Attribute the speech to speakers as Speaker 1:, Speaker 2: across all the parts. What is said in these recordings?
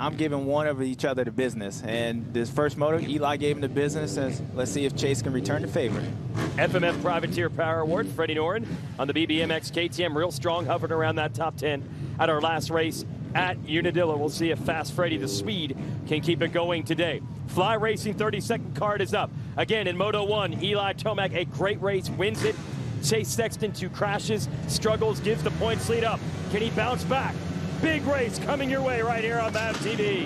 Speaker 1: I'm giving one of each other the business. And this first moto, Eli gave him the business. And let's see if Chase can return the favor.
Speaker 2: FMF Privateer Power Award, Freddie Noren on the BBMX KTM, real strong, hovering around that top 10 at our last race at Unadilla. We'll see if Fast Freddy, the Swede, can keep it going today. Fly Racing 30-second card is up. Again, in Moto 1, Eli Tomac, a great race, wins it. Chase Sexton, 2 crashes, struggles, gives the points lead up. Can he bounce back? Big race coming your way right here on MAV TV.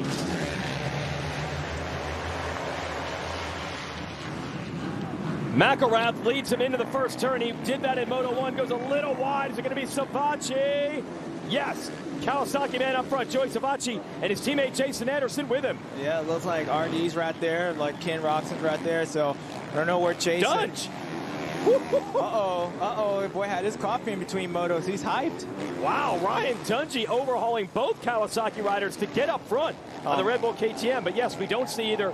Speaker 2: McElrath leads him into the first turn. He did that in Moto 1, goes a little wide. Is it going to be Savacci? Yes. Kawasaki man up front, Joey Savacci, and his teammate Jason Anderson with him.
Speaker 1: Yeah, it looks like RD's right there, like Ken Roczen's right there, so I don't know where Chase
Speaker 2: Dunge.
Speaker 1: Uh-oh, boy had his coffee in between motos. He's hyped.
Speaker 2: Wow, Ryan Dungey overhauling both Kawasaki riders to get up front on the Red Bull KTM. But yes, we don't see either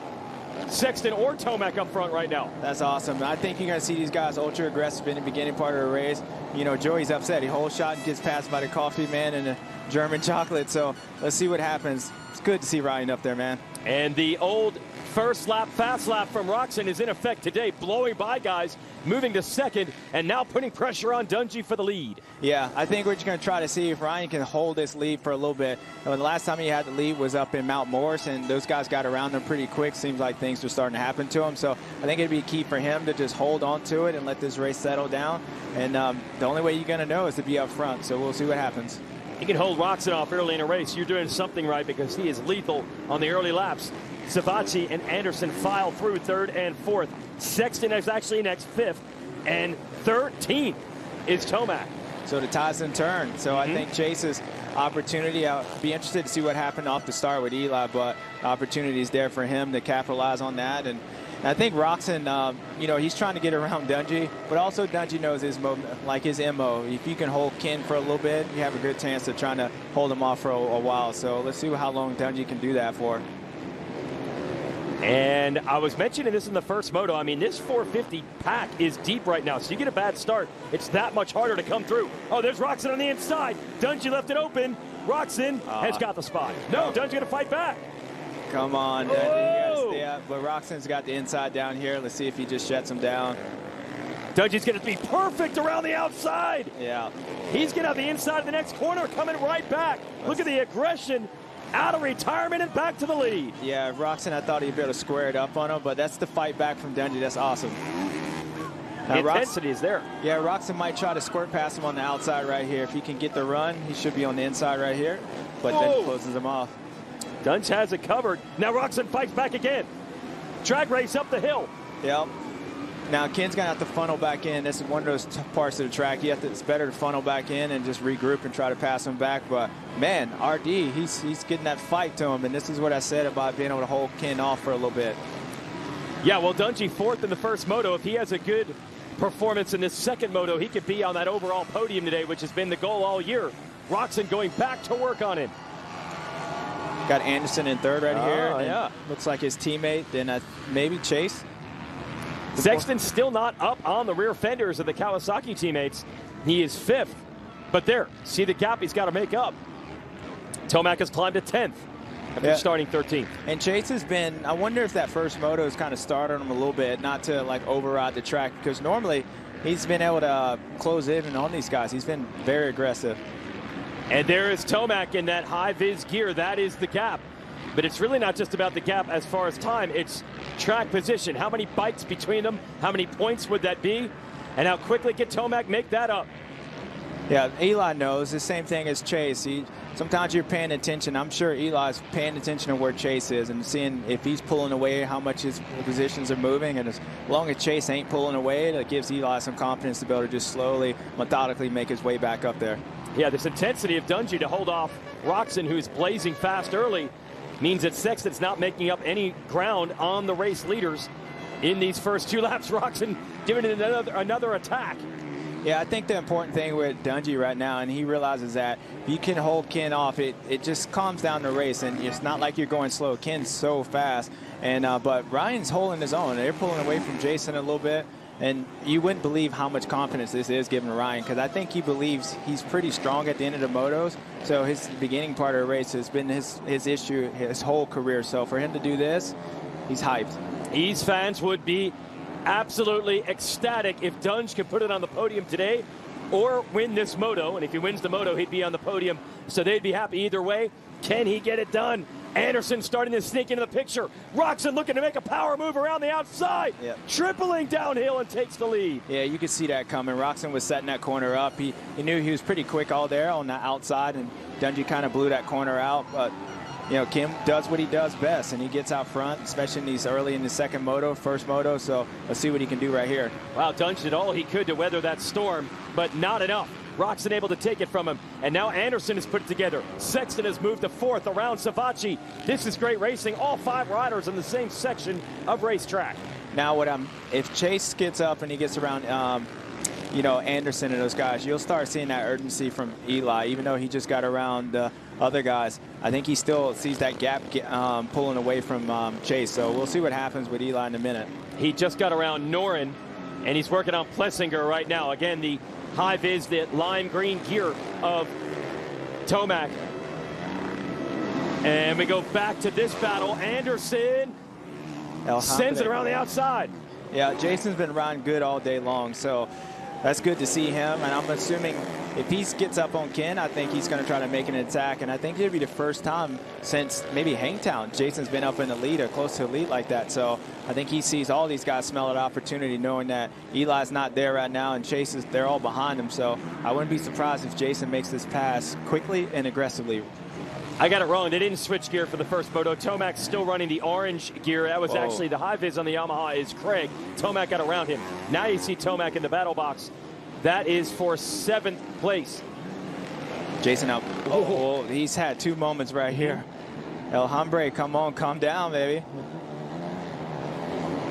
Speaker 2: Sexton or Tomac up front right now.
Speaker 1: That's awesome. I think you're going to see these guys ultra aggressive in the beginning part of the race. You know, Joey's upset. He holds shot and gets passed by the coffee man and the German chocolate. So let's see what happens. It's good to see Ryan up there, man.
Speaker 2: And the old first lap, fast lap from Roczen is in effect today, blowing by guys, moving to second, and now putting pressure on Dungey for the lead.
Speaker 1: Yeah, I think we're just going to try to see if Ryan can hold this lead for a little bit. The last time he had the lead was up in Mount Morris, and those guys got around him pretty quick. Seems like things are starting to happen to him. So I think it'd be key for him to just hold on to it and let this race settle down. And the only way you're going to know is to be up front. So we'll see what happens.
Speaker 2: You can hold Roczen off early in a race. You're doing something right because he is lethal on the early laps. Savacci and Anderson file through 3rd and 4th. Sexton is actually next 5th. And 13th is Tomac.
Speaker 1: So the ties in turn. So I think Chase's opportunity, I'll be interested to see what happened off the start with Eli, but the opportunity is there for him to capitalize on that. And I think Roczen, you know, he's trying to get around Dungey, but also Dungey knows his MO. If you can hold Ken for a little bit, you have a good chance of trying to hold him off for a while. So let's see how long Dungey can do that for.
Speaker 2: And I was mentioning this in the first moto. I mean, this 450 pack is deep right now. So you get a bad start, it's that much harder to come through. Oh, there's Roczen on the inside. Dungey left it open. Roczen has got the spot. No, Dungey's going to fight back.
Speaker 1: Come on, Dungey. Yeah, but Roczen's got the inside down here. Let's see if he just shuts him down.
Speaker 2: Dungey's going to be perfect around the outside.
Speaker 1: Yeah.
Speaker 2: He's going to have the inside of the next corner coming right back. Look at the aggression. Out of retirement and back to the lead.
Speaker 1: Yeah, Roczen, I thought he'd be able to square it up on him, but that's the fight back from Dungey. That's awesome.
Speaker 2: The intensity is there.
Speaker 1: Yeah, Roczen might try to squirt past him on the outside right here. If he can get the run, he should be on the inside right here, but then he closes him off.
Speaker 2: Dungey has it covered. Now Roczen fights back again. Drag race up the hill.
Speaker 1: Yep. Now Ken's gonna have to funnel back in. This is one of those parts of the track. It's better to funnel back in and just regroup and try to pass him back. But man, RD, he's getting that fight to him, and this is what I said about being able to hold Ken off for a little bit.
Speaker 2: Yeah, well, Dungey 4th in the first moto. If he has a good performance in this second moto, he could be on that overall podium today, which has been the goal all year. Roczen going back to work on him.
Speaker 1: Got Anderson in 3rd right here.
Speaker 2: Yeah.
Speaker 1: Looks like his teammate. Then maybe Chase.
Speaker 2: Sexton's still not up on the rear fenders of the Kawasaki teammates. He is 5th. But there, see the gap he's got to make up. Tomac has climbed to 10th after starting 13th.
Speaker 1: And Chase has been, I wonder if that first moto has kind of started him a little bit, not to like override the track, because normally he's been able to close in on these guys. He's been very aggressive.
Speaker 2: And there is Tomac in that high-vis gear. That is the gap. But it's really not just about the gap as far as time. It's track position. How many bikes between them? How many points would that be? And how quickly can Tomac make that up?
Speaker 1: Yeah, Eli knows. The same thing as Chase. Sometimes you're paying attention. I'm sure Eli's paying attention to where Chase is and seeing if he's pulling away, how much his positions are moving. And as long as Chase ain't pulling away, that gives Eli some confidence to be able to just slowly, methodically make his way back up there.
Speaker 2: Yeah, this intensity of Dungey to hold off Roczen, who's blazing fast early, means that Sexton's not making up any ground on the race leaders in these first 2 laps. Roczen giving it another attack.
Speaker 1: Yeah, I think the important thing with Dungey right now, and he realizes that if you can hold Ken off, it just calms down the race, and it's not like you're going slow. Ken's so fast, and but Ryan's holding his own. They're pulling away from Jason a little bit, And you wouldn't believe how much confidence this is given to Ryan, because I think he believes he's pretty strong at the end of the motos. So his beginning part of the race has been his issue his whole career. So for him to do this, he's hyped.
Speaker 2: East fans would be absolutely ecstatic if Dungey could put it on the podium today or win this moto. And if he wins the moto, he'd be on the podium. So they'd be happy either way. Can he get it done? Anderson starting to sneak into the picture. Roczen looking to make a power move around the outside.
Speaker 1: Yep.
Speaker 2: Tripling downhill and takes the lead.
Speaker 1: Yeah, you could see that coming. Roczen was setting that corner up. He knew he was pretty quick all there on the outside, and Dungey kind of blew that corner out. But, you know, Kim does what he does best, and he gets out front, especially in these early in the first moto. So let's see what he can do right here.
Speaker 2: Wow, Dungey did all he could to weather that storm, but not enough. Roczen able to take it from him, and now Anderson has put it together. Sexton has moved to fourth around Savachi. This is great racing. All 5 riders in the same section of racetrack.
Speaker 1: Now, if Chase gets up and he gets around, you know, Anderson and those guys, you'll start seeing that urgency from Eli. Even though he just got around the other guys, I think he still sees that gap pulling away from Chase. So we'll see what happens with Eli in a minute.
Speaker 2: He just got around Noren, and he's working on Plessinger right now. Again, the high-vis, the lime green gear of Tomac. And we go back to this battle. Anderson sends it around the outside.
Speaker 1: Yeah, Jason's been riding good all day long, so that's good to see him. And I'm assuming if he gets up on Ken, I think he's going to try to make an attack. And I think it'll be the first time since maybe Hangtown Jason's been up in the lead or close to the lead like that. So I think he sees all these guys smell an opportunity, knowing that Eli's not there right now and Chase they're all behind him. So I wouldn't be surprised if Jason makes this pass quickly and aggressively.
Speaker 2: I got it wrong. They didn't switch gear for the first moto. Tomac's still running the orange gear. That was actually the high vis on the Yamaha is Craig. Tomac got around him. Now you see Tomac in the battle box. That is for 7th place.
Speaker 1: Jason out. Oh, he's had 2 moments right here. El Hombre, come on, calm down, baby.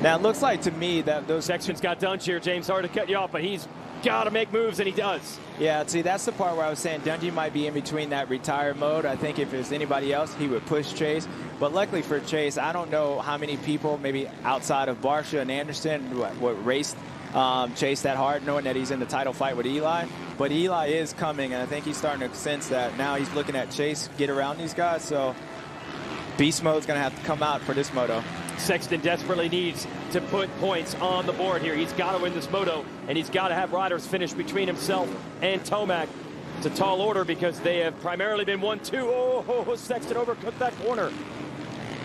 Speaker 1: Now it looks like to me that those
Speaker 2: Sexton's got Dungey here, James. Hard to cut you off, but he's got to make moves, and he does.
Speaker 1: Yeah, see, that's the part where I was saying Dungey might be in between that retire mode. I think if it was anybody else, he would push Chase. But luckily for Chase, I don't know how many people, maybe outside of Barsha and Anderson, what raced Chase that hard, knowing that he's in the title fight with Eli. But Eli is coming, and I think he's starting to sense that. Now he's looking at Chase get around these guys. So beast mode's going to have to come out for this moto.
Speaker 2: Sexton desperately needs to put points on the board here. He's got to win this moto, and he's got to have riders finish between himself and Tomac. It's a tall order because they have primarily been 1-2. Oh, Sexton overcooked that corner.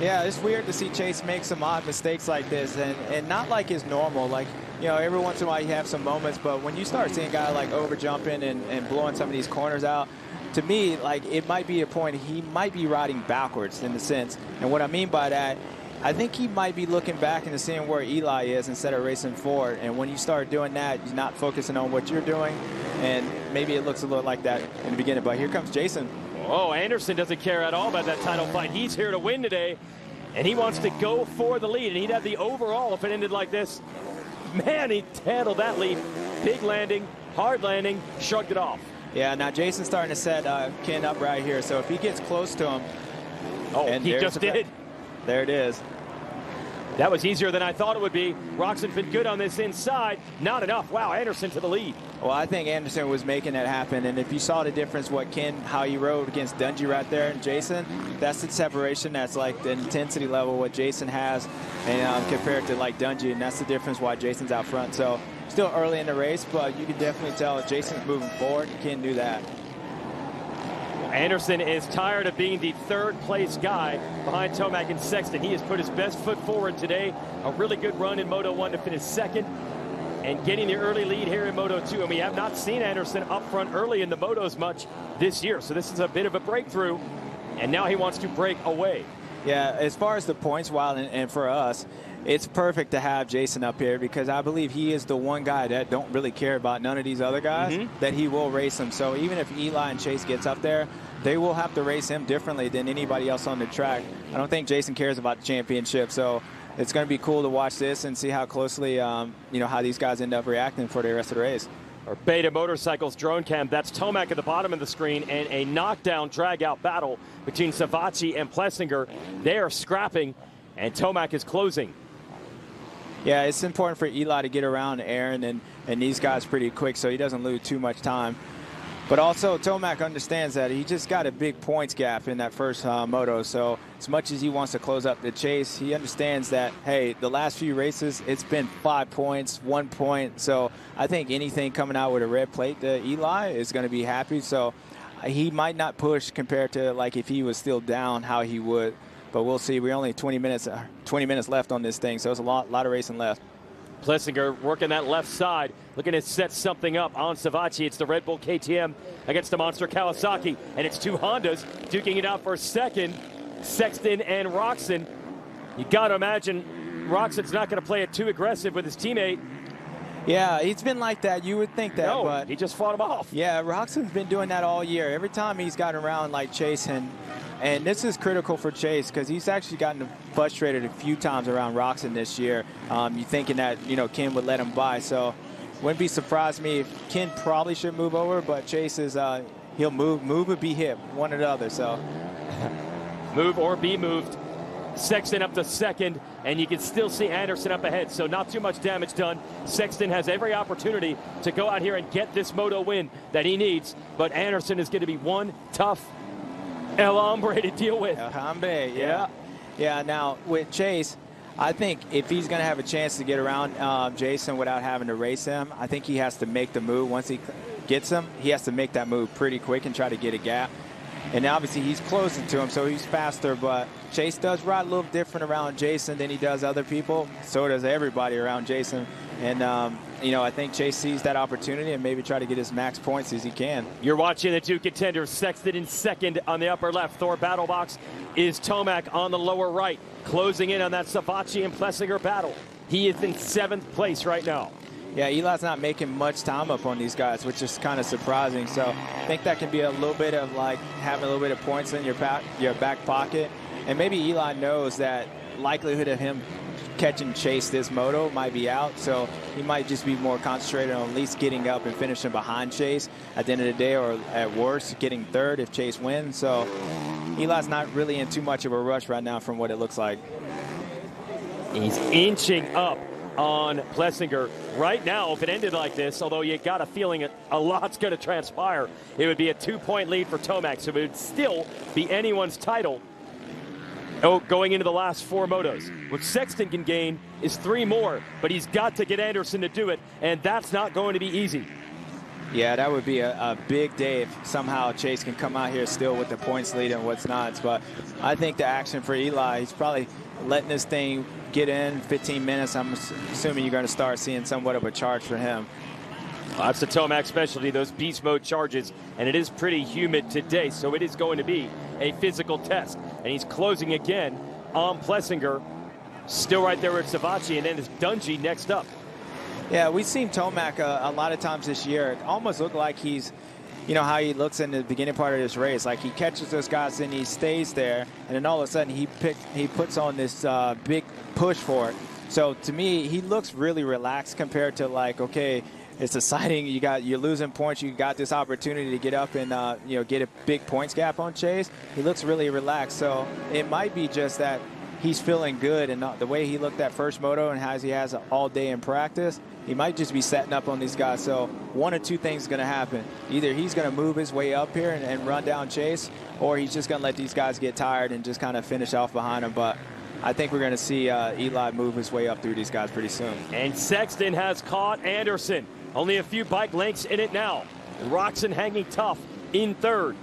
Speaker 1: Yeah, it's weird to see Chase make some odd mistakes like this, and not like his normal. Like, you know, every once in a while you have some moments, but when you start seeing a guy like over jumping and blowing some of these corners out, to me, like, it might be a point he might be riding backwards in a sense. And what I mean by that, I think he might be looking back and seeing where Eli is instead of racing forward. And when you start doing that, you're not focusing on what you're doing. And maybe it looks a little like that in the beginning. But here comes Jason.
Speaker 2: Oh, Anderson doesn't care at all about that title fight. He's here to win today, and he wants to go for the lead. And he'd have the overall if it ended like this. Man, he handled that lead. Big landing, hard landing, shrugged it off.
Speaker 1: Yeah, now Jason's starting to set Ken up right here. So if he gets close to him.
Speaker 2: Oh, and he just did.
Speaker 1: There it is.
Speaker 2: That was easier than I thought it would be. Roczen's been good on this inside. Not enough. Wow, Anderson to the lead.
Speaker 1: Well, I think Anderson was making that happen. And if you saw the difference, how he rode against Dungey right there and Jason, that's the separation. That's like the intensity level what Jason has and compared to like Dungey. And that's the difference why Jason's out front. So still early in the race, but you can definitely tell if Jason's moving forward, you can't do that.
Speaker 2: Anderson is tired of being the 3rd place guy behind Tomac and Sexton. He has put his best foot forward today. A really good run in Moto 1 to finish 2nd and getting the early lead here in Moto 2. And we have not seen Anderson up front early in the Motos much this year. So this is a bit of a breakthrough. And now he wants to break away.
Speaker 1: Yeah, as far as the points, and for us, it's perfect to have Jason up here because I believe he is the one guy that don't really care about none of these other guys, that he will race them. So even if Eli and Chase gets up there, they will have to race him differently than anybody else on the track. I don't think Jason cares about the championship. So it's going to be cool to watch this and see how closely, how these guys end up reacting for the rest of the race.
Speaker 2: Or Beta Motorcycles drone cam. That's Tomac at the bottom of the screen, and a knockdown drag-out battle between Savachi and Plessinger. They are scrapping, and Tomac is closing.
Speaker 1: Yeah, it's important for Eli to get around Aaron and these guys pretty quick so he doesn't lose too much time. But also, Tomac understands that he just got a big points gap in that first moto. So as much as he wants to close up the chase, he understands that, hey, the last few races, it's been 5 points, 1 point. So I think anything coming out with a red plate to Eli is going to be happy. So he might not push compared to like if he was still down, how he would. But we'll see. We're only 20 minutes left on this thing, so it's a lot of racing left.
Speaker 2: Plessinger working that left side, looking to set something up on Savatgy. It's the Red Bull KTM against the Monster Kawasaki, and it's two Hondas duking it out for a second, Sexton and Roczen. You got to imagine Roczen's not going to play it too aggressive with his teammate.
Speaker 1: Yeah, he's been like that. You would think that,
Speaker 2: no,
Speaker 1: but
Speaker 2: he just fought him off.
Speaker 1: Yeah, Roczen's been doing that all year. Every time he's gotten around like Chase, and this is critical for Chase because he's actually gotten frustrated a few times around Roczen this year. You thinking that, you know, Ken would let him by. So wouldn't be surprised me if Ken probably should move over, but Chase is, he'll move or be hit, one or the other. So
Speaker 2: move or be moved. Sexton up to second, and you can still see Anderson up ahead, so not too much damage done. Sexton has every opportunity to go out here and get this moto win that he needs, but Anderson is going to be one tough El Hombre to deal with.
Speaker 1: El Hombre, yeah. Yeah, now with Chase, I think if he's going to have a chance to get around Jason without having to race him, I think he has to make the move. Once he gets him, he has to make that move pretty quick and try to get a gap. And obviously he's closing to him, so he's faster, but Chase does ride a little different around Jason than he does other people. So does everybody around Jason. And, you know, I think Chase sees that opportunity and maybe try to get as max points as he can.
Speaker 2: You're watching the two contenders. Sexton in second on the upper left. Thor battle box is Tomac on the lower right, closing in on that Savatgy and Plessinger battle. He is in 7th place right now.
Speaker 1: Yeah, Eli's not making much time up on these guys, which is kind of surprising. So I think that can be a little bit of like having a little bit of points in your back pocket. And maybe Eli knows that likelihood of him catching Chase this moto might be out. So he might just be more concentrated on at least getting up and finishing behind Chase at the end of the day, or at worst, getting third if Chase wins. So Eli's not really in too much of a rush right now from what it looks like.
Speaker 2: He's inching up on Plessinger. Right now, if it ended like this, although you got a feeling a lot's going to transpire, it would be a 2-point lead for Tomac, so it would still be anyone's title going into the last 4 motos. What Sexton can gain is 3 more, but he's got to get Anderson to do it, and that's not going to be easy.
Speaker 1: Yeah, that would be a big day if somehow Chase can come out here still with the points lead and what's not. But I think the action for Eli, he's probably letting this thing get in 15 minutes. I'm assuming you're going to start seeing somewhat of a charge for him.
Speaker 2: That's the Tomac specialty, those beast mode charges, and it is pretty humid today, so it is going to be a physical test. And he's closing again on Plessinger, still right there with Savatgy, and then it's Dungey next up.
Speaker 1: Yeah, we've seen Tomac a lot of times this year. It almost looked like he's, you know, how he looks in the beginning part of this race. Like he catches those guys and he stays there, and then all of a sudden he puts on this big push for it. So to me, he looks really relaxed compared to like, okay, it's exciting. You're losing points. You got this opportunity to get up and you know, get a big points gap on Chase. He looks really relaxed. So it might be just that he's feeling good, and the way he looked at first moto and how he has all day in practice, he might just be setting up on these guys. So one or two things are going to happen. Either he's going to move his way up here and run down Chase, or he's just going to let these guys get tired and just kind of finish off behind him. But I think we're going to see Eli move his way up through these guys pretty soon.
Speaker 2: And Sexton has caught Anderson. Only a few bike lengths in it now. Roczen hanging tough in third.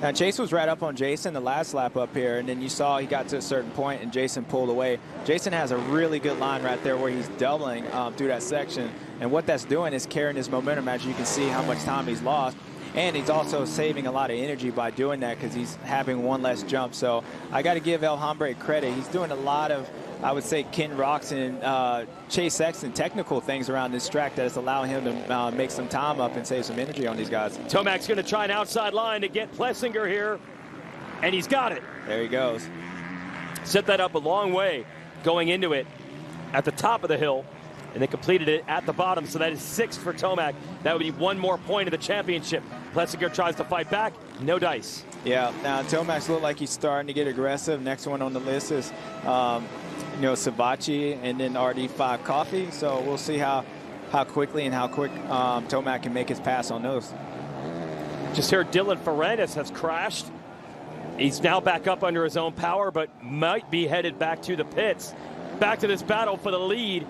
Speaker 1: Now, Chase was right up on Jason the last lap up here, and then you saw he got to a certain point and Jason pulled away. Jason has a really good line right there where he's doubling through that section, and what that's doing is carrying his momentum. As you can see how much time he's lost, and he's also saving a lot of energy by doing that because he's having one less jump. So I got to give El Hombre credit. He's doing a lot of, I would say, Ken Roczen, Chase Sexton technical things around this track that is allowing him to make some time up and save some energy on these guys.
Speaker 2: Tomac's going to try an outside line to get Plessinger here, and he's got it.
Speaker 1: There he goes.
Speaker 2: Set that up a long way going into it at the top of the hill, and they completed it at the bottom, so that is 6 for Tomac. That would be 1 more point of the championship. Plessinger tries to fight back, no dice.
Speaker 1: Yeah, now Tomac's look like he's starting to get aggressive. Next one on the list is Savachi and then RD5 Coffee. So we'll see how quickly and how quick Tomac can make his pass on those.
Speaker 2: Just heard Dylan Ferrandis has crashed. He's now back up under his own power, but might be headed back to the pits. Back to this battle for the lead.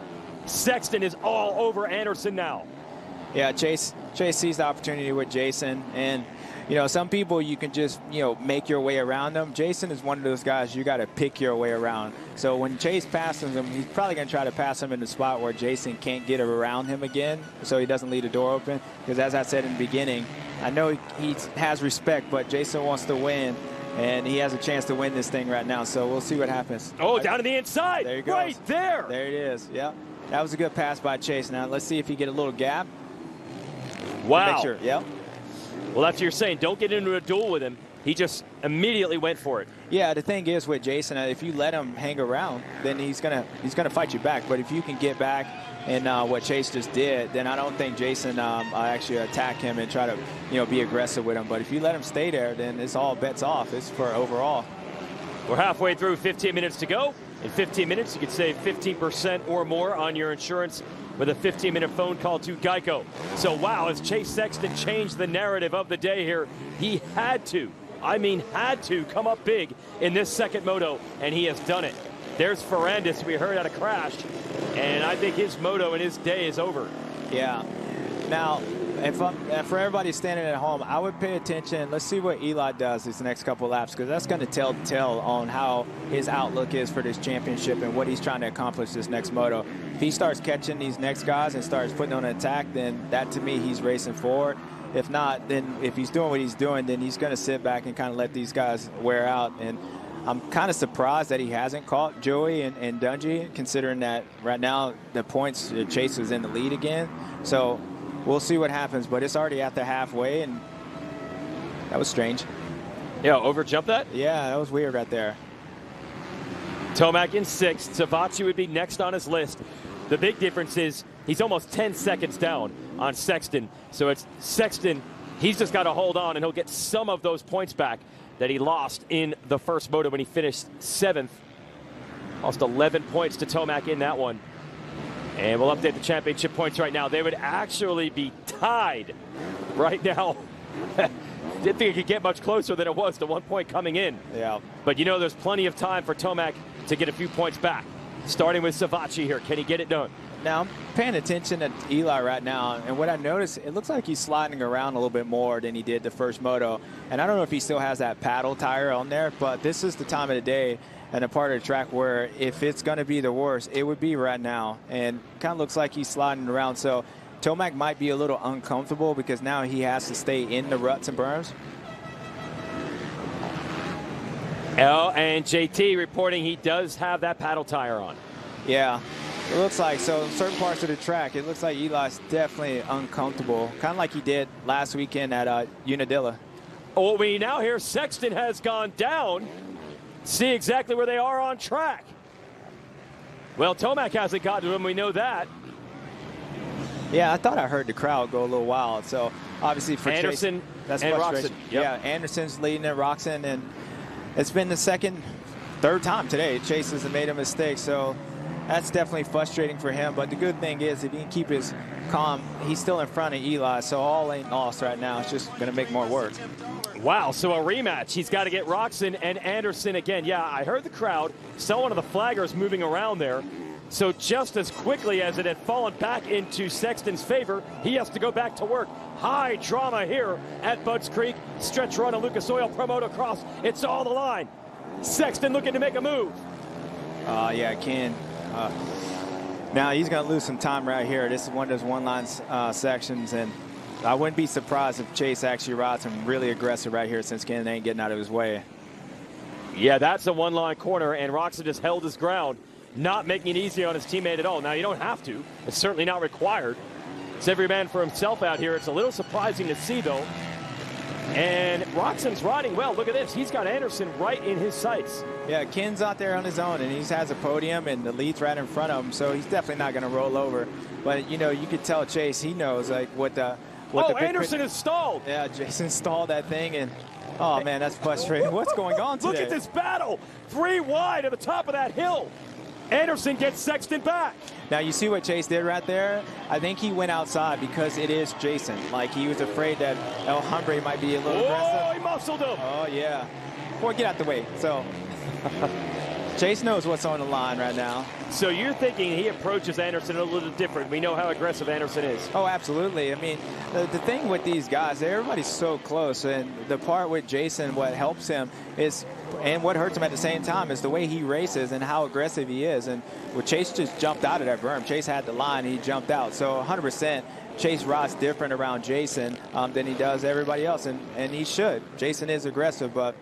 Speaker 2: Sexton is all over Anderson now.
Speaker 1: Yeah, Chase sees the opportunity with Jason, and some people you can just make your way around them. Jason is one of those guys you got to pick your way around. So when Chase passes him, he's probably going to try to pass him in the spot where Jason can't get around him again, so he doesn't leave the door open. Because as I said in the beginning, I know he has respect, but Jason wants to win. And he has a chance to win this thing right now, so we'll see what happens.
Speaker 2: Oh, down to the inside.
Speaker 1: There you go.
Speaker 2: Right there.
Speaker 1: There it is. Yep. That was a good pass by Chase. Now, let's see if he get a little gap.
Speaker 2: Wow.
Speaker 1: Make sure. Yep.
Speaker 2: Well, that's what you're saying. Don't get into a duel with him. He just immediately went for it.
Speaker 1: Yeah, the thing is with Jason, if you let him hang around, then he's gonna fight you back. But if you can get back and what Chase just did, then I don't think Jason actually attack him and try to be aggressive with him. But if you let him stay there, then it's all bets off. It's for overall.
Speaker 2: We're halfway through, 15 minutes to go. In 15 minutes, you could save 15% or more on your insurance with a 15-minute phone call to Geico. So, wow, as Chase Sexton changed the narrative of the day here, he had to come up big in this second moto, and he has done it. There's Ferrandis, we heard, had a crash, and I think his moto and his day is over.
Speaker 1: Yeah. Now, for everybody standing at home, I would pay attention. Let's see what Eli does these next couple laps, because that's going to tell the tale on how his outlook is for this championship and what he's trying to accomplish this next moto. If he starts catching these next guys and starts putting on an attack, then that, to me, he's racing forward. If not, then if he's doing what he's doing, then he's going to sit back and kind of let these guys wear out. And I'm kind of surprised that he hasn't caught Joey and Dungey, considering that right now the points, Chase is in the lead again. So we'll see what happens, but it's already at the halfway, and that was strange.
Speaker 2: Yeah, overjump that?
Speaker 1: Yeah, that was weird right there.
Speaker 2: Tomac in sixth. Savachi would be next on his list. The big difference is he's almost 10 seconds down on Sexton. So it's Sexton, he's just got to hold on, and he'll get some of those points back that he lost in the first moto when he finished 7th. Lost 11 points to Tomac in that one. And we'll update the championship points right now. They would actually be tied right now. Didn't think it could get much closer than it was to 1 point coming in.
Speaker 1: Yeah.
Speaker 2: But there's plenty of time for Tomac to get a few points back. Starting with Savachi here. Can he get it done?
Speaker 1: Now, I'm paying attention to Eli right now, and what I noticed, it looks like he's sliding around a little bit more than he did the first moto. And I don't know if he still has that paddle tire on there, but this is the time of the day and a part of the track where if it's going to be the worst, it would be right now. And kind of looks like he's sliding around. So Tomac might be a little uncomfortable because now he has to stay in the ruts and berms.
Speaker 2: And JT reporting he does have that paddle tire on.
Speaker 1: Yeah, it looks like so. Certain parts of the track, it looks like Eli's definitely uncomfortable, kind of like he did last weekend at Unadilla.
Speaker 2: Oh, we now hear Sexton has gone down. See exactly where they are on track. Well, Tomac hasn't gotten to him. We know that.
Speaker 1: Yeah, I thought I heard the crowd go a little wild. So obviously for
Speaker 2: Anderson,
Speaker 1: Chase, that's
Speaker 2: and
Speaker 1: frustration.
Speaker 2: Roczen. Yep.
Speaker 1: Yeah, Anderson's leading at Roczen, and it's been the third time today Chase has made a mistake. So that's definitely frustrating for him. But the good thing is if he can keep his calm, he's still in front of Eli. So all ain't lost right now. It's just going to make more work.
Speaker 2: Wow, so a rematch. He's got to get Roczen and Anderson again. Yeah, I heard the crowd. Saw one of the flaggers moving around there. So just as quickly as it had fallen back into Sexton's favor, he has to go back to work. High drama here at Budds Creek. Stretch run of Lucas Oil Pro Motocross. It's all the line. Sexton looking to make a move.
Speaker 1: Yeah, Ken. Now he's going to lose some time right here. This is one of those one-line sections, and I wouldn't be surprised if Chase actually rides him really aggressive right here since Ken ain't getting out of his way.
Speaker 2: Yeah, that's a one-line corner, and Roczen just held his ground, not making it easy on his teammate at all. Now, you don't have to. It's certainly not required. It's every man for himself out here. It's a little surprising to see, though. And Roczen's riding well. Look at this. He's got Anderson right in his sights.
Speaker 1: Yeah, Ken's out there on his own, and he has a podium, and the lead's right in front of him, so he's definitely not going to roll over. But, you know, you could tell Chase, he knows, like, what the
Speaker 2: Anderson is stalled.
Speaker 1: Yeah, Jason stalled that thing, and, oh, man, that's frustrating. What's going on today?
Speaker 2: Look at this battle. 3 wide at the top of that hill. Anderson gets Sexton back.
Speaker 1: Now, you see what Chase did right there? I think he went outside because it is Jason. Like, he was afraid that El Hombre might be a little aggressive.
Speaker 2: Oh, he muscled him.
Speaker 1: Oh, yeah. Boy, get out the way. So, Chase knows what's on the line right now.
Speaker 2: So you're thinking he approaches Anderson a little different. We know how aggressive Anderson is.
Speaker 1: Oh, absolutely. I mean, the thing with these guys, everybody's so close. And the part with Jason, what helps him is, and what hurts him at the same time, is the way he races and how aggressive he is. And well, Chase just jumped out of that berm. Chase had the line. He jumped out. So 100%, Chase rides different around Jason than he does everybody else. And he should. Jason is aggressive, but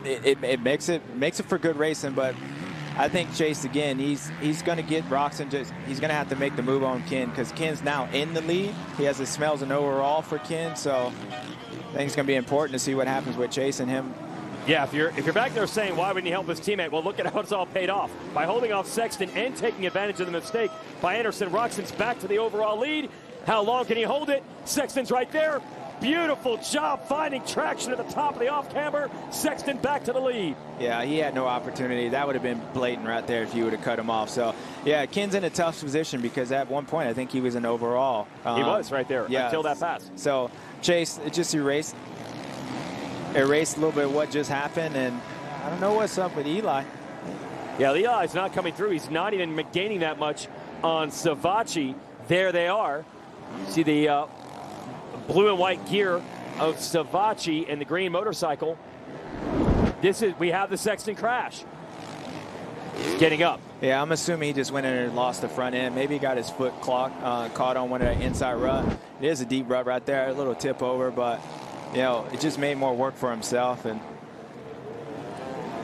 Speaker 1: it makes it for good racing. But I think Chase, again, he's going to get Roczen. He's going to have to make the move on Ken, because Ken's now in the lead. He has the smells an overall for Ken, so I think it's going to be important to see what happens with Chase and him.
Speaker 3: Yeah, if you're back there saying, why wouldn't he help his teammate? Well, look at how it's all paid off. By holding off Sexton and taking advantage of the mistake by Anderson, Roczen's back to the overall lead. How long can he hold it? Sexton's right there. Beautiful job finding traction at the top of the off-camber. Sexton back to the lead.
Speaker 1: Yeah, he had no opportunity. That would have been blatant right there if you would have cut him off. So, yeah, Ken's in a tough position because at one point I think he was an overall.
Speaker 3: He was right there until that pass.
Speaker 1: So, Chase, it just erased a little bit of what just happened, and I don't know what's up with Eli.
Speaker 3: Yeah, Eli's not coming through. He's not even gaining that much on Savatgy. There they are. See the blue and white gear of Savatgy and the green motorcycle. We have the Sexton crash. He's getting up.
Speaker 1: Yeah, I'm assuming he just went in and lost the front end. Maybe he got his foot caught on one of that inside rut. It is a deep rut right there, a little tip over, but you know, it just made more work for himself. And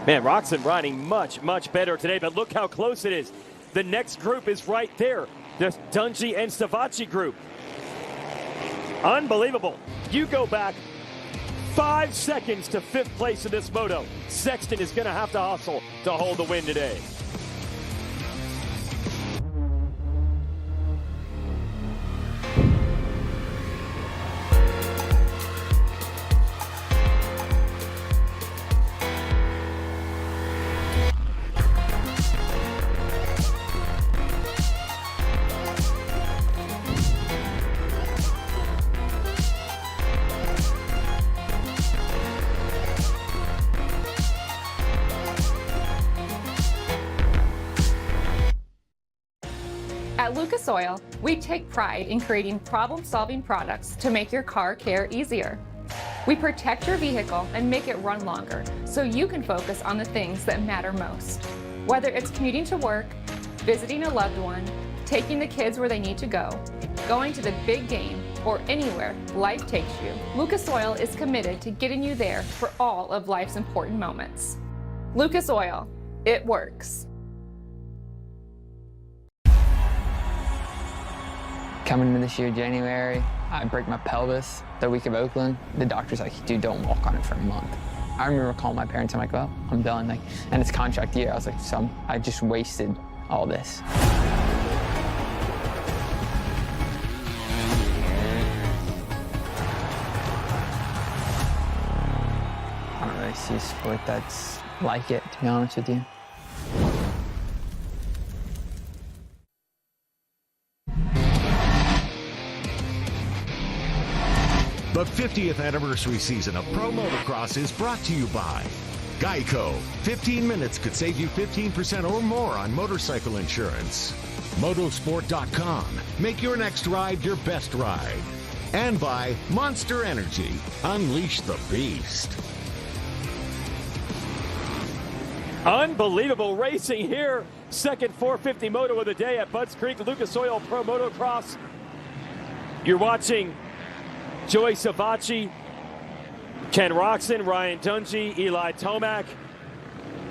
Speaker 3: man, Roczen riding much, much better today, but look how close it is. The next group is right there. The Dungey and Savatgy group. Unbelievable. You go back 5 seconds to 5th place in this moto. Sexton is going to have to hustle to hold the win today.
Speaker 4: At Lucas Oil, we take pride in creating problem-solving products to make your car care easier. We protect your vehicle and make it run longer so you can focus on the things that matter most. Whether it's commuting to work, visiting a loved one, taking the kids where they need to go, going to the big game, or anywhere life takes you, Lucas Oil is committed to getting you there for all of life's important moments. Lucas Oil, it works.
Speaker 5: Coming into this year, January, I break my pelvis the week of Oakland. The doctor's like, dude, don't walk on it for a month. I remember calling my parents, I'm like, well, I'm done. Like, and it's contract year. I was like, so I just wasted all this. I don't really see a sport that's like it, to be honest with you.
Speaker 6: The 50th anniversary season of Pro Motocross is brought to you by Geico. 15 minutes could save you 15% or more on motorcycle insurance. Motosport.com. Make your next ride your best ride. And by Monster Energy. Unleash the beast.
Speaker 3: Unbelievable racing here. Second 450 moto of the day at Budds Creek Lucas Oil Pro Motocross. You're watching Joey Savatgy, Ken Roczen, Ryan Dungey, Eli Tomac,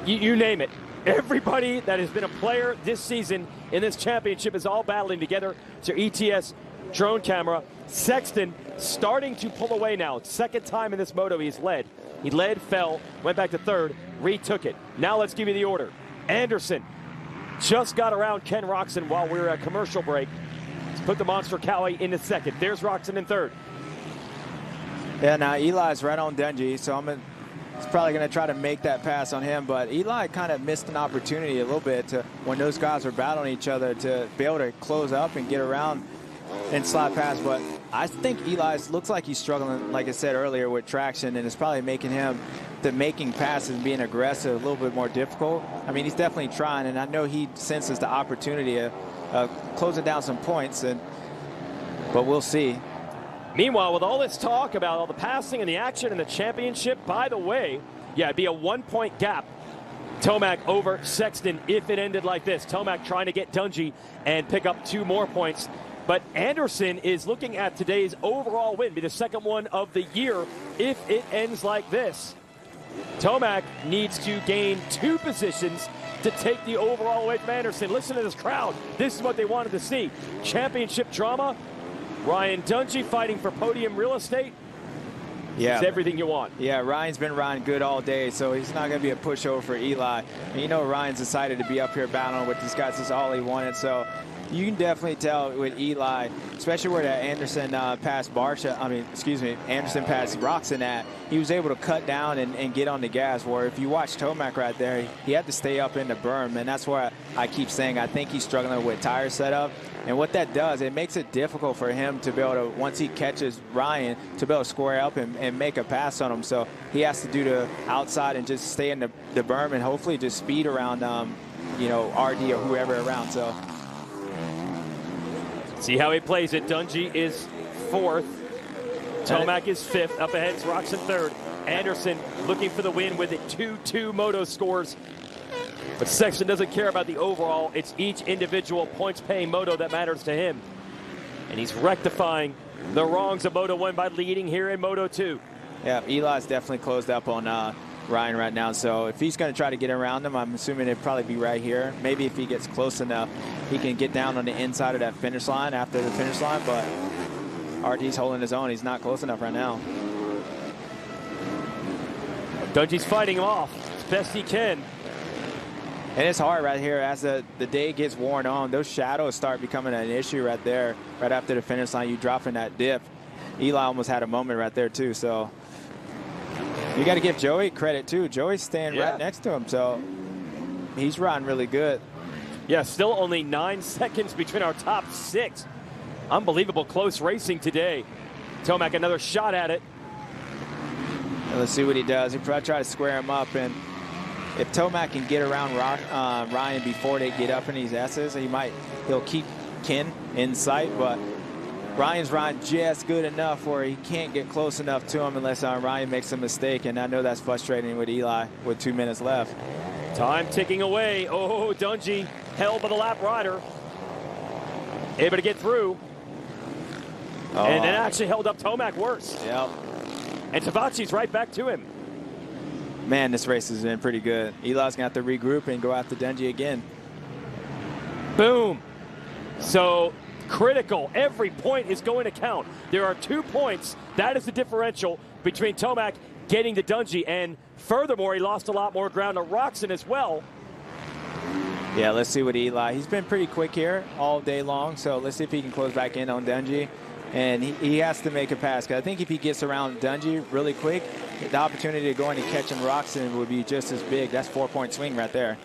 Speaker 3: you name it. Everybody that has been a player this season in this championship is all battling together. It's your ETS drone camera. Sexton starting to pull away now. Second time in this moto he's led. He led, fell, went back to third, retook it. Now let's give you the order. Anderson just got around Ken Roczen while we were at commercial break. Let's put the Monster Cowie into second. There's Roczen in third.
Speaker 1: Yeah, now Eli's right on Dungey, so I'm He's probably going to try to make that pass on him, but Eli kind of missed an opportunity a little bit to, when those guys were battling each other, to be able to close up and get around and slide past. But I think Eli looks like he's struggling, like I said earlier, with traction, and it's probably making him, making passes and being aggressive, a little bit more difficult. I mean, he's definitely trying, and I know he senses the opportunity of closing down some points, but we'll see.
Speaker 2: Meanwhile, with all this talk about all the passing and the action in the championship, by the way, yeah, it'd be a 1-point gap. Tomac over Sexton if it ended like this. Tomac trying to get Dungey and pick up 2 more points. But Anderson is looking at today's overall win, be the second one of the year if it ends like this. Tomac needs to gain 2 positions to take the overall away from Anderson. Listen to this crowd. This is what they wanted to see. Championship drama. Ryan Dungey fighting for podium real estate.
Speaker 1: Yeah,
Speaker 2: it's everything you want.
Speaker 1: Yeah, Ryan's been riding good all day, so he's not going to be a pushover for Eli. And you know Ryan's decided to be up here battling with these guys. That's all he wanted. So you can definitely tell with Eli, especially where that Anderson passed Anderson passed Roczen at, he was able to cut down and get on the gas, where if you watch Tomac right there, he had to stay up in the berm, and that's why I keep saying I think he's struggling with tire setup. And what that does, it makes it difficult for him to be able to, once he catches Ryan, to be able to square up and make a pass on him. So he has to do the outside and just stay in the berm and hopefully just speed around, RD or whoever around. So
Speaker 2: see how he plays it. Dungey is 4th. Tomac is 5th. Up ahead is Roczen 3rd. Anderson looking for the win with it. 2-2 Moto scores. But Sexton doesn't care about the overall. It's each individual points-paying Moto that matters to him. And he's rectifying the wrongs of Moto 1 by leading here in Moto 2.
Speaker 1: Yeah, Eli's definitely closed up on Ryan right now. So if he's going to try to get around him, I'm assuming it'd probably be right here. Maybe if he gets close enough, he can get down on the inside of that finish line after the finish line. But RD's holding his own. He's not close enough right now.
Speaker 2: Dungey's fighting him off as best he can.
Speaker 1: And it's hard right here as the day gets worn on. Those shadows start becoming an issue right there. Right after the finish line, you drop in that dip. Eli almost had a moment right there too. So you got to give Joey credit too. Joey's staying right next to him, so he's riding really good.
Speaker 2: Yeah, still only 9 seconds between our top 6. Unbelievable close racing today. Tomac another shot at it.
Speaker 1: And let's see what he does. He'll probably try to square him up, and if Tomac can get around Ryan before they get up in these S's, he'll keep Ken in sight, but Ryan's riding just good enough where he can't get close enough to him unless Ryan makes a mistake, and I know that's frustrating with Eli with 2 minutes left.
Speaker 2: Time ticking away. Oh, Dungey held by the lap rider. Able to get through. And then actually held up Tomac worse.
Speaker 1: Yep.
Speaker 2: And Tavachi's right back to him.
Speaker 1: Man, this race has been pretty good. Eli's going to have to regroup and go after Dungey again.
Speaker 2: Boom. So critical. Every point is going to count. There are 2 points. That is the differential between Tomac getting to Dungey. And furthermore, he lost a lot more ground to Roczen as well.
Speaker 1: Yeah, let's see what Eli. He's been pretty quick here all day long. So let's see if he can close back in on Dungey. And he has to make a pass. Cause I think if he gets around Dungey really quick, the opportunity to go in and catch him Roczen would be just as big. That's 4-point swing right there.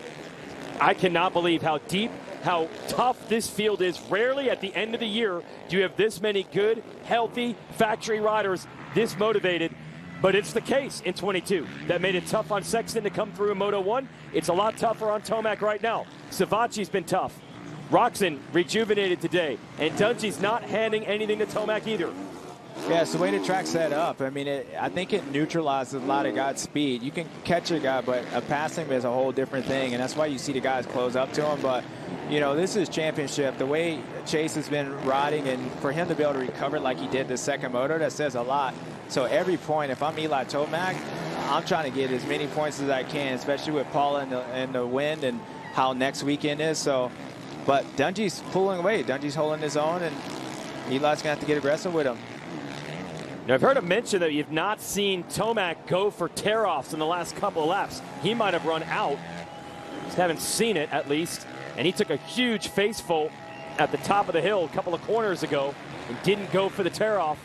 Speaker 2: I cannot believe how deep, how tough this field is. Rarely at the end of the year do you have this many good, healthy factory riders this motivated. But it's the case in 22. That made it tough on Sexton to come through in Moto 1. It's a lot tougher on Tomac right now. Savachi's been tough. Roczen rejuvenated today, and Dungey's not handing anything to Tomac either.
Speaker 1: Yeah, it's the way the track's set up. I mean, I think it neutralizes a lot of guys' speed. You can catch a guy, but passing him is a whole different thing, and that's why you see the guys close up to him. But, this is championship. The way Chase has been riding, and for him to be able to recover like he did the second moto, that says a lot. So every point, if I'm Eli Tomac, I'm trying to get as many points as I can, especially with Paula and the wind and how next weekend is. But Dungey's pulling away. Dungey's holding his own, and Eli's going to have to get aggressive with him.
Speaker 2: Now, I've heard him mention that you've not seen Tomac go for tear-offs in the last couple of laps. He might have run out. Just haven't seen it, at least. And he took a huge faceful at the top of the hill a couple of corners ago and didn't go for the tear-off.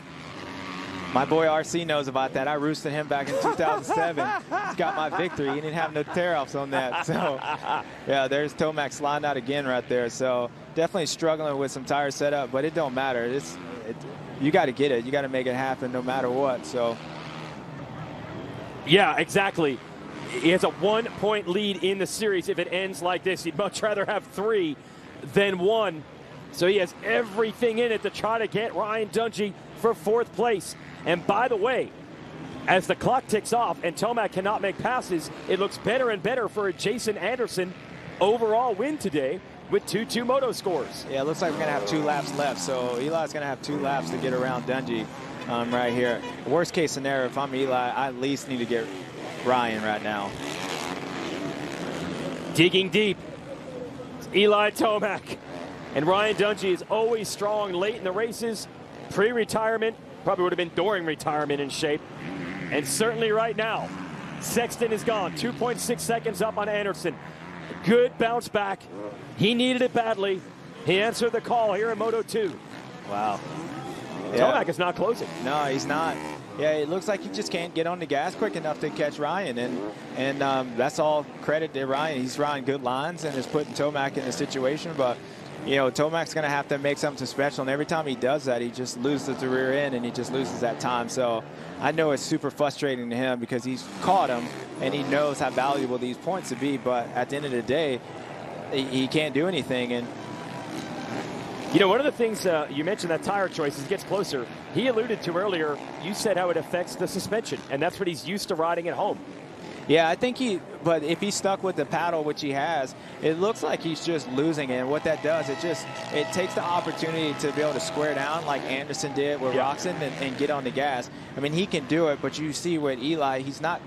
Speaker 1: My boy RC knows about that. I roosted him back in 2007. He's got my victory. He didn't have no tear-offs on that. So, yeah, there's Tomac sliding out again right there. So, definitely struggling with some tire setup, but it don't matter. You got to get it. You got to make it happen no matter what. So,
Speaker 3: yeah, exactly. He has a 1-point lead in the series. If it ends like this, he'd much rather have 3 than 1. So he has everything in it to try to get Ryan Dungey for 4th place. And by the way, as the clock ticks off and Tomac cannot make passes, it looks better and better for a Jason Anderson overall win today with 2-2 moto scores.
Speaker 1: Yeah, it looks like we're going to have 2 laps left. So Eli's going to have 2 laps to get around Dungey right here. Worst case scenario, if I'm Eli, I at least need to get Ryan right now.
Speaker 3: Digging deep, it's Eli Tomac. And Ryan Dungey is always strong late in the races, pre-retirement, probably would have been during retirement in shape. And certainly right now, Sexton is gone, 2.6 seconds up on Anderson. Good bounce back. He needed it badly. He answered the call here in Moto 2.
Speaker 1: Wow.
Speaker 3: Tomac is not closing.
Speaker 1: No, he's not. Yeah, it looks like he just can't get on the gas quick enough to catch Ryan, and that's all credit to Ryan. He's running good lines and is putting Tomac in the situation, but you know, Tomac's going to have to make something special, and every time he does that, he just loses the rear end and he just loses that time. So I know it's super frustrating to him because he's caught him and he knows how valuable these points would be, but at the end of the day, he can't do anything. And
Speaker 3: you know, one of the things you mentioned, that tire choice, as it gets closer, he alluded to earlier, you said how it affects the suspension, and that's what he's used to riding at home.
Speaker 1: Yeah, I think but if he's stuck with the paddle, which he has, it looks like he's just losing it. And what that does, it takes the opportunity to be able to square down like Anderson did with Roczen and get on the gas. I mean, he can do it, but you see with Eli, he's not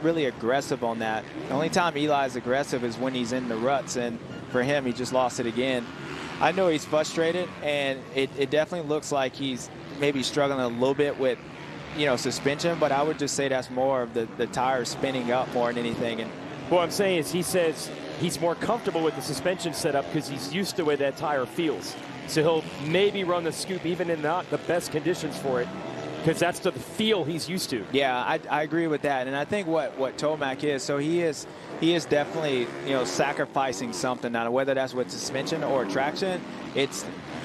Speaker 1: really aggressive on that. The only time Eli is aggressive is when he's in the ruts, and for him, he just lost it again. I know he's frustrated, and it definitely looks like he's maybe struggling a little bit with, you know, suspension, but I would just say that's more of the tires spinning up more than anything. And
Speaker 3: what I'm saying is, he says he's more comfortable with the suspension setup because he's used to the way that tire feels. So he'll maybe run the scoop even in not the best conditions for it, because that's the feel he's used to.
Speaker 1: Yeah, I agree with that, and I think what Tomac is, so he is definitely, you know, sacrificing something now, whether that's with suspension or traction.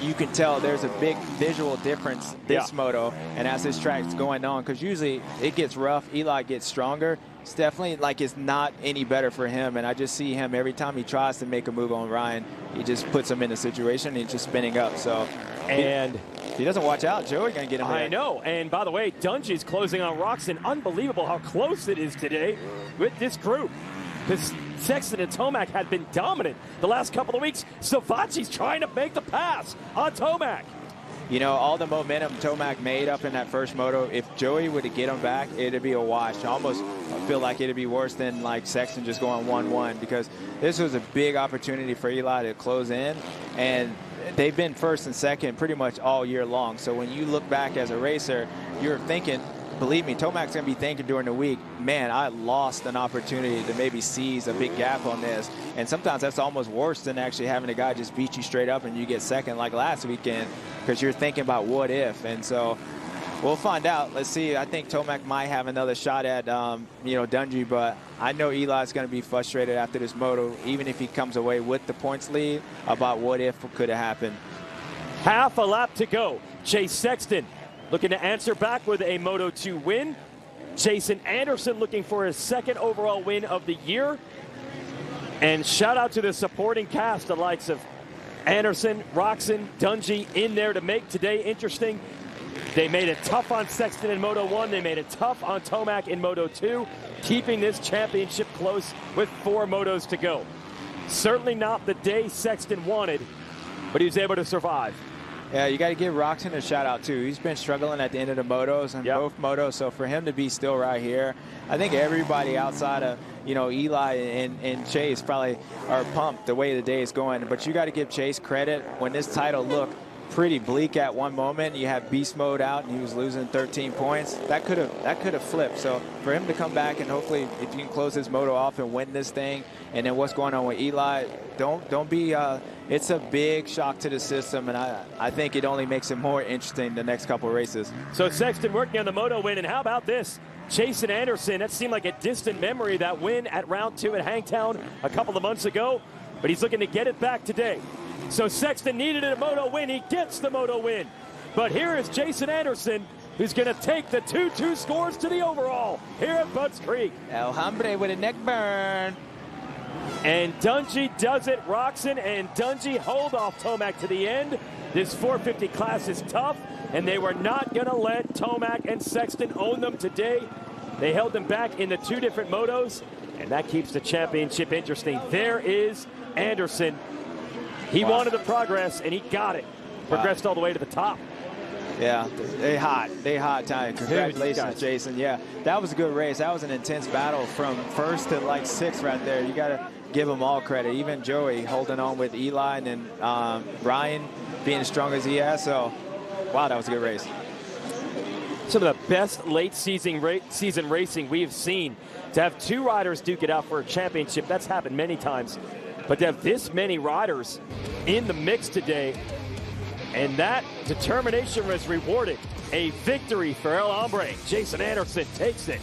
Speaker 1: You can tell there's a big visual difference this moto, and as this track's going on, because usually it gets rough, Eli gets stronger. It's definitely like it's not any better for him, and I just see him every time he tries to make a move on Ryan, he just puts him in a situation, and he's just spinning up. So,
Speaker 3: and
Speaker 1: if he doesn't watch out, Joey gonna get him there.
Speaker 3: I know, and by the way, Dungey's closing on Roczen. Unbelievable how close it is today with this group, because Sexton and Tomac had been dominant the last couple of weeks. Savacci's trying to make the pass on Tomac.
Speaker 1: You know, all the momentum Tomac made up in that first moto, if Joey were to get him back, it'd be a wash. I almost feel like it'd be worse than like Sexton just going 1-1, because this was a big opportunity for Eli to close in, and they've been first and second pretty much all year long. So when you look back as a racer, you're thinking, believe me, Tomac's going to be thinking during the week, man, I lost an opportunity to maybe seize a big gap on this. And sometimes that's almost worse than actually having a guy just beat you straight up and you get second like last weekend, because you're thinking about what if. And so we'll find out. Let's see. I think Tomac might have another shot at, you know, Dungey, but I know Eli's going to be frustrated after this moto, even if he comes away with the points lead, about what if could have happened.
Speaker 3: Half a lap to go. Chase Sexton looking to answer back with a Moto 2 win. Jason Anderson looking for his 2nd overall win of the year. And shout out to the supporting cast, the likes of Anderson, Roczen, Dungey in there to make today interesting. They made it tough on Sexton in Moto 1. They made it tough on Tomac in Moto 2, keeping this championship close with 4 motos to go. Certainly not the day Sexton wanted, but he was able to survive.
Speaker 1: Yeah, you got to give Roczen a shout out too. He's been struggling at the end of the motos and both motos. So for him to be still right here, I think everybody outside of, you know, Eli and Chase probably are pumped the way the day is going. But you got to give Chase credit when this title, look, pretty bleak at one moment. You had beast mode out, and he was losing 13 points. That could have flipped. So for him to come back and hopefully, if you can close his moto off and win this thing, and then what's going on with Eli, don't be. It's a big shock to the system, and I think it only makes it more interesting the next couple of races.
Speaker 3: So Sexton working on the moto win, and how about this? Jason Anderson, that seemed like a distant memory, that win at round 2 at Hangtown a couple of months ago, but he's looking to get it back today. So Sexton needed a moto win. He gets the moto win. But here is Jason Anderson, who's going to take the 2-2 scores to the overall here at Budds Creek.
Speaker 1: El Hombre with a neck burn.
Speaker 3: And Dungey does it. Roczen and Dungey hold off Tomac to the end. This 450 class is tough, and they were not going to let Tomac and Sexton own them today. They held them back in the 2 different motos, and that keeps the championship interesting. There is Anderson. He wanted the progress, and he got it. Progressed all the way to the top.
Speaker 1: Yeah, they hot time. Congratulations, Jason. Yeah, that was a good race. That was an intense battle from first to like 6th right there. You got to give them all credit. Even Joey holding on with Eli, and then Brian being as strong as he has. So, wow, that was a good race.
Speaker 3: Some of the best late season racing we've seen. To have 2 riders duke it out for a championship, that's happened many times. But to have this many riders in the mix today, and that determination was rewarded. A victory for El Hombre. Jason Anderson takes it.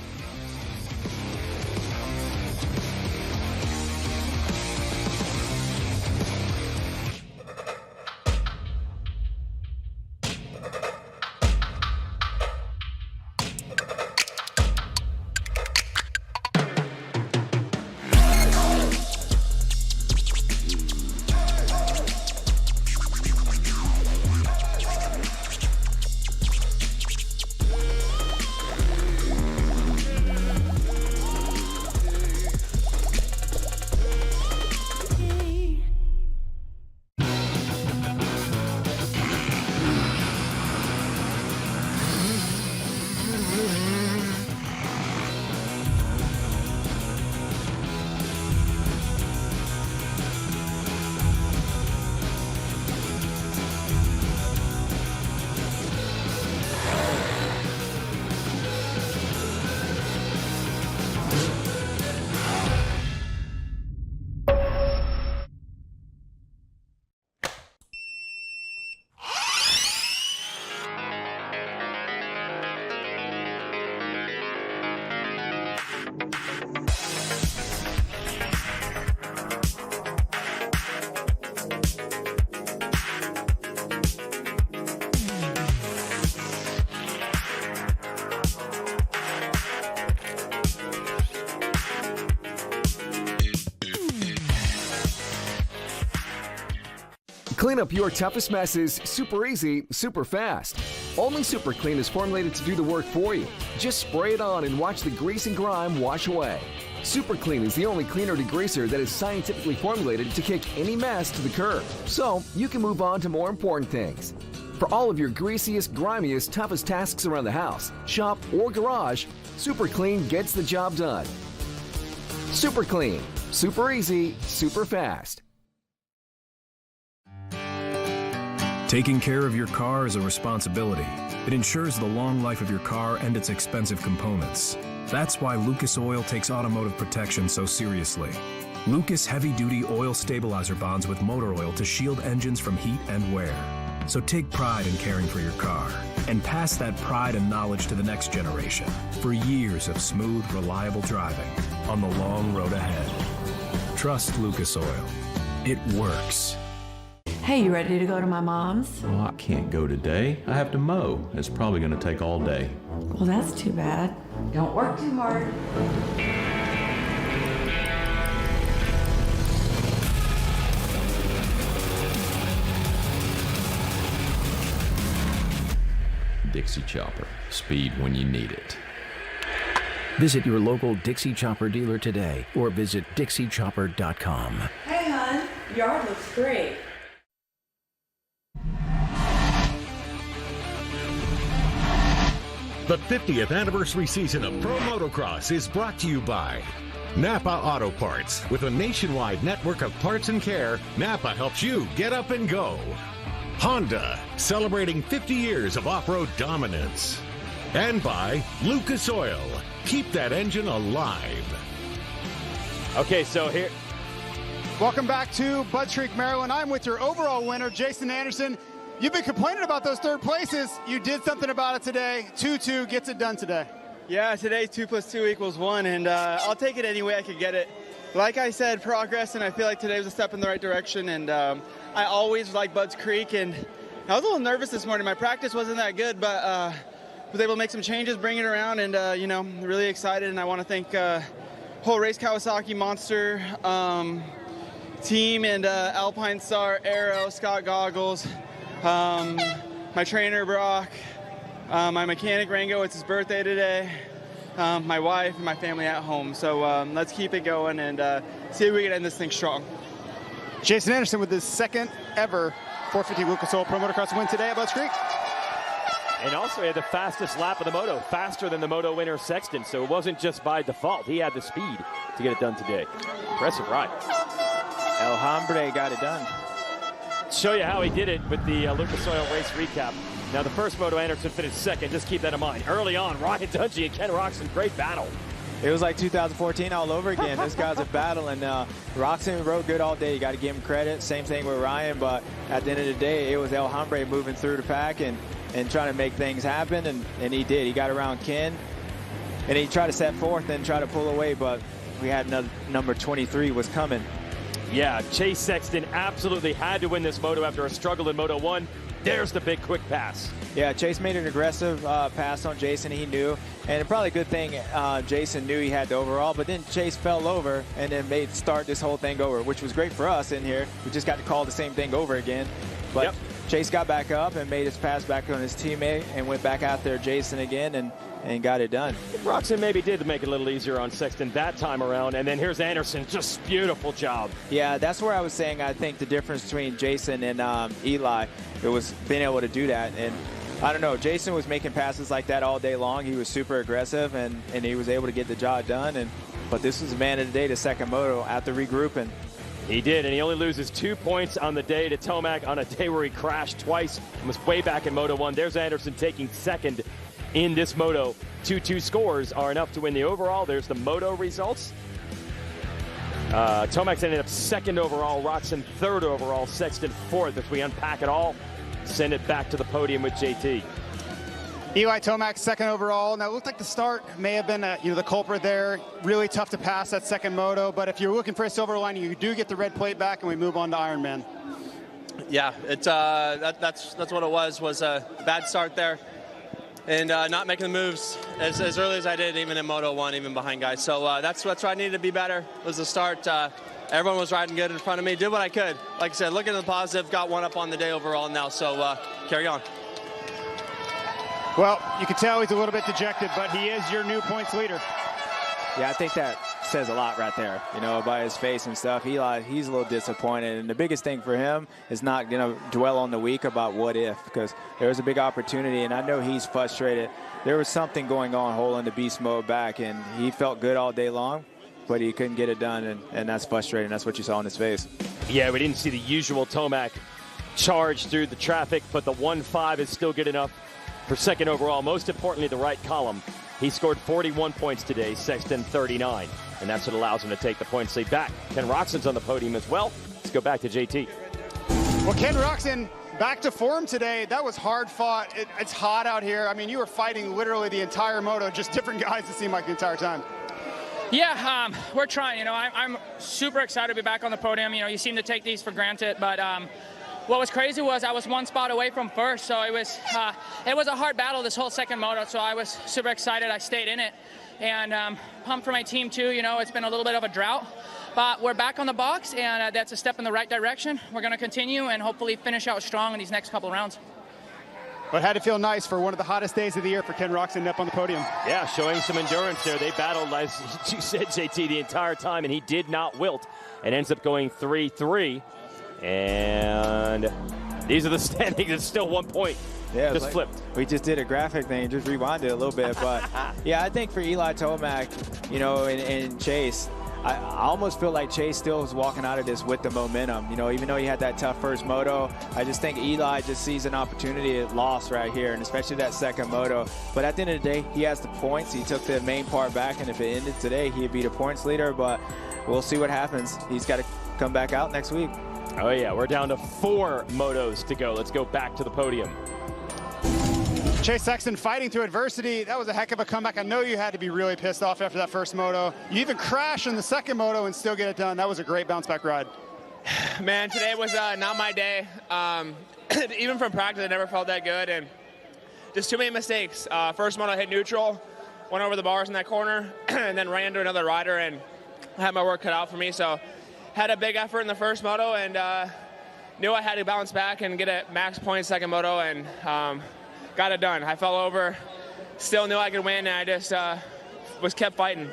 Speaker 7: Clean up your toughest messes super easy, super fast. Only Super Clean is formulated to do the work for you. Just spray it on and watch the grease and grime wash away. Super Clean is the only cleaner degreaser that is scientifically formulated to kick any mess to the curb, so you can move on to more important things. For all of your greasiest, grimiest, toughest tasks around the house, shop, or garage, Super Clean gets the job done. Super Clean. Super easy, super fast.
Speaker 8: Taking care of your car is a responsibility. It ensures the long life of your car and its expensive components. That's why Lucas Oil takes automotive protection so seriously. Lucas heavy-duty oil stabilizer bonds with motor oil to shield engines from heat and wear. So take pride in caring for your car and pass that pride and knowledge to the next generation for years of smooth, reliable driving on the long road ahead. Trust Lucas Oil. It works.
Speaker 9: Hey, you ready to go to my mom's?
Speaker 10: Well, I can't go today. I have to mow. It's probably going to take all day.
Speaker 9: Well, that's too bad. Don't work too hard.
Speaker 10: Dixie Chopper. Speed when you need it.
Speaker 11: Visit your local Dixie Chopper dealer today or visit dixiechopper.com.
Speaker 9: Hey, hon. Yard looks great.
Speaker 6: The 50th anniversary season of Pro Motocross is brought to you by Napa Auto Parts. With a nationwide network of parts and care, Napa helps you get up and go. Honda, celebrating 50 years of off-road dominance. And by Lucas Oil. Keep that engine alive.
Speaker 2: Okay, so here.
Speaker 12: Welcome back to Budds Creek, Maryland. I'm with your overall winner, Jason Anderson. You've been complaining about those third places. You did something about it today. 2-2 gets it done today.
Speaker 13: Yeah, today 2 + 2 = 1, and I'll take it any way I could get it. Like I said, progress, and I feel like today was a step in the right direction, and I always like Budds Creek, and I was a little nervous this morning. My practice wasn't that good, but was able to make some changes, bring it around, and, really excited, and I want to thank whole Race Kawasaki Monster team and Alpine Star, Aero, Scott Goggles, my trainer, Brock, my mechanic, Rango, it's his birthday today, my wife, and my family at home. So let's keep it going and see if we can end this thing strong.
Speaker 12: Jason Anderson with his second ever 450 Lucas Oil Pro Motocross win today at Budds Creek.
Speaker 2: And also he had the fastest lap of the Moto, faster than the Moto winner Sexton. So it wasn't just by default. He had the speed to get it done today. Impressive ride.
Speaker 1: El Hombre got it done.
Speaker 2: Show you how he did it with the Lucas Oil race recap. Now the first Moto Anderson finished second. Just keep that in mind. Early on, Ryan Dungey and Ken Roczen, great battle.
Speaker 1: It was like 2014 all over again. This guy's a battle, and Roczen rode good all day. You got to give him credit. Same thing with Ryan, but at the end of the day, it was El Hombre moving through the pack and trying to make things happen, and he did. He got around Ken, and he tried to set fourth and try to pull away, but we had another number 23 was coming.
Speaker 2: Yeah, Chase Sexton absolutely had to win this Moto after a struggle in Moto 1. There's the big quick pass.
Speaker 1: Yeah, Chase made an aggressive pass on Jason. He knew, and probably a good thing Jason knew he had the overall, but then Chase fell over and then made start this whole thing over, which was great for us in here. We just got to call the same thing over again. But
Speaker 2: yep.
Speaker 1: Chase got back up and made his pass back on his teammate and went back out there Jason again and got it done.
Speaker 2: Roczen maybe did make it a little easier on Sexton that time around, and then here's Anderson, just beautiful job.
Speaker 1: Yeah, that's where I was saying I think the difference between Jason and Eli, it was being able to do that. And I don't know, Jason was making passes like that all day long. He was super aggressive, and he was able to get the job done. But this was the man of the day, the second Moto, after regrouping.
Speaker 2: He did, and he only loses 2 points on the day to Tomac on a day where he crashed twice and was way back in Moto 1. There's Anderson taking second in this Moto. 2-2 scores are enough to win the overall. There's the Moto results. Tomac's ended up second overall, Roczen third overall, Sexton fourth. As we unpack it all, send it back to the podium with JT.
Speaker 12: Eli Tomac, second overall. Now, it looked like the start may have been the culprit there. Really tough to pass that second Moto, but if you're looking for a silver lining, you do get the red plate back, and we move on to Ironman.
Speaker 13: Yeah, it's that's what it was a bad start there, and not making the moves as early as I did, even in Moto 1, even behind guys. So that's where I needed to be better, was the start. Everyone was riding good in front of me. Did what I could. Like I said, looking at the positive, got one up on the day overall now, so carry on.
Speaker 12: Well, you can tell he's a little bit dejected, but he is your new points leader.
Speaker 1: Yeah, I think that says a lot right there, by his face and stuff. Eli, he's a little disappointed, and the biggest thing for him is not going to dwell on the week about what if, because there was a big opportunity, and I know he's frustrated. There was something going on holding the beast mode back, and he felt good all day long, but he couldn't get it done, and that's frustrating. That's what you saw on his face.
Speaker 2: Yeah, we didn't see the usual Tomac charge through the traffic, but the 1-5 is still good enough for second overall. Most importantly, the right column. He scored 41 points today, Sexton 39, and that's what allows him to take the points lead back. Ken Roczen's on the podium as well. Let's go back to JT.
Speaker 12: Well, Ken Roczen back to form today. That was hard fought. It's hot out here. I mean, you were fighting literally the entire Moto, just different guys it seemed like the entire time.
Speaker 14: Yeah, we're trying. I'm super excited to be back on the podium. You seem to take these for granted, but what was crazy was I was one spot away from first, so it was a hard battle this whole second Moto, so I was super excited. I stayed in it, and pumped for my team too. It's been a little bit of a drought, but we're back on the box, and that's a step in the right direction. We're going to continue and hopefully finish out strong in these next couple of rounds.
Speaker 12: But had to feel nice for one of the hottest days of the year for Ken Roczen up on the podium.
Speaker 2: Yeah, showing some endurance there. They battled, as you said, JT, the entire time, and he did not wilt. It ends up going 3-3. And these are the standings. It's still 1 point.
Speaker 1: Yeah,
Speaker 2: just flipped.
Speaker 1: We just did a graphic thing, just rewinded a little bit. But, yeah, I think for Eli Tomac, and Chase, I almost feel like Chase still is walking out of this with the momentum. You know, even though he had that tough first moto, I just think Eli just sees an opportunity at loss right here, and especially that second moto. But at the end of the day, he has the points. He took the main part back, and if it ended today, he'd be the points leader. But we'll see what happens. He's got to come back out next week.
Speaker 2: Oh, yeah, we're down to 4 motos to go. Let's go back to the podium.
Speaker 12: Chase Sexton fighting through adversity. That was a heck of a comeback. I know you had to be really pissed off after that first moto. You even crashed in the second moto and still get it done. That was a great bounce back ride.
Speaker 15: Man, today was not my day. Even from practice, I never felt that good, and just too many mistakes. First moto hit neutral, went over the bars in that corner, and then ran into another rider and had my work cut out for me. So had a big effort in the first moto, and knew I had to bounce back and get a max point second moto, and got it done. I fell over, still knew I could win, and I just kept fighting.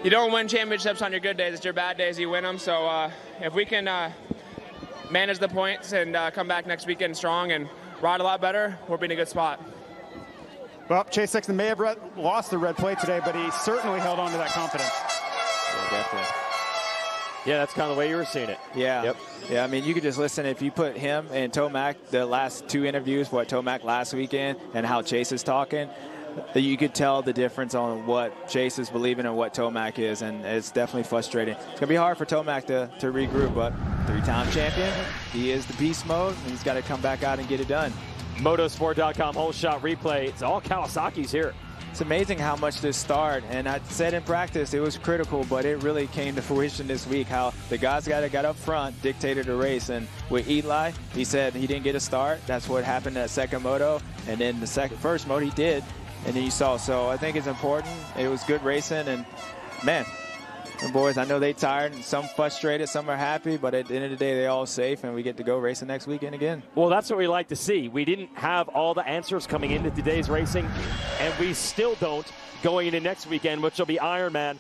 Speaker 15: You don't win championships on your good days. It's your bad days you win them. So if we can manage the points and come back next weekend strong and ride a lot better, we'll be in a good spot.
Speaker 12: Well, Chase Sexton may have lost the red plate today, but he certainly held on to that confidence.
Speaker 1: Yeah, definitely.
Speaker 2: Yeah, that's kind of the way you were seeing it.
Speaker 1: Yeah.
Speaker 2: Yep.
Speaker 1: Yeah, I mean, you could just listen. If you put him and Tomac, the last 2 interviews, Tomac last weekend and how Chase is talking, you could tell the difference on what Chase is believing and what Tomac is, and it's definitely frustrating. It's going to be hard for Tomac to regroup, but 3-time champion, he is the beast mode, and he's got to come back out and get it done.
Speaker 2: Motosport.com whole shot replay. It's all Kawasaki's here.
Speaker 1: It's amazing how much this start, and I said in practice it was critical, but it really came to fruition this week how the guys got up front, dictated the race. And with Eli, he said he didn't get a start. That's what happened at second moto, and then the first moto he did, and then you saw. So I think it's important. It was good racing, and man, the boys, I know they tired, and some frustrated, some are happy, but at the end of the day, they're all safe, and we get to go racing next weekend again.
Speaker 2: Well, that's what we like to see. We didn't have all the answers coming into today's racing, and we still don't going into next weekend, which will be Ironman.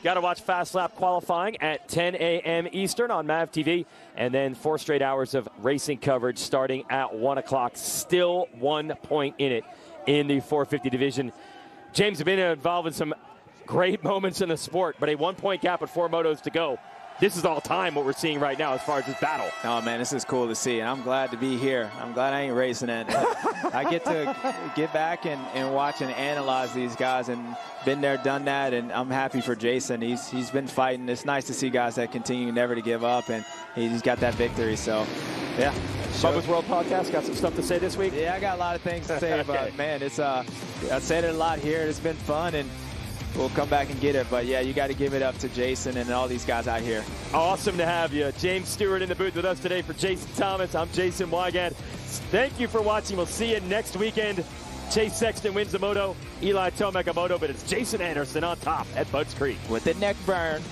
Speaker 2: Got to watch Fast Lap qualifying at 10 a.m. Eastern on MAV TV, and then 4 straight hours of racing coverage starting at 1 o'clock. Still 1 point in it in the 450 division. James has been involved in some great moments in the sport, but a 1 point gap with 4 motos to go. This is all time what we're seeing right now as far as this battle.
Speaker 1: Oh, man, this is cool to see, and I'm glad to be here. I'm glad I ain't racing it. I get to get back and watch and analyze these guys, and been there, done that, and I'm happy for Jason. He's been fighting. It's nice to see guys that continue never to give up, and he's got that victory. So, yeah.
Speaker 2: Bubba's World Podcast, got some stuff to say this week?
Speaker 1: Yeah, I got a lot of things to say about it. Man, it's I said it a lot here. It's been fun, and we'll come back and get it. But, yeah, you got to give it up to Jason and all these guys out here.
Speaker 2: Awesome to have you. James Stewart in the booth with us today for Jason Thomas. I'm Jason Wygant. Thank you for watching. We'll see you next weekend. Chase Sexton wins the moto. Eli Tomac a moto, but it's Jason Anderson on top at Budds Creek.
Speaker 1: With the neck burn.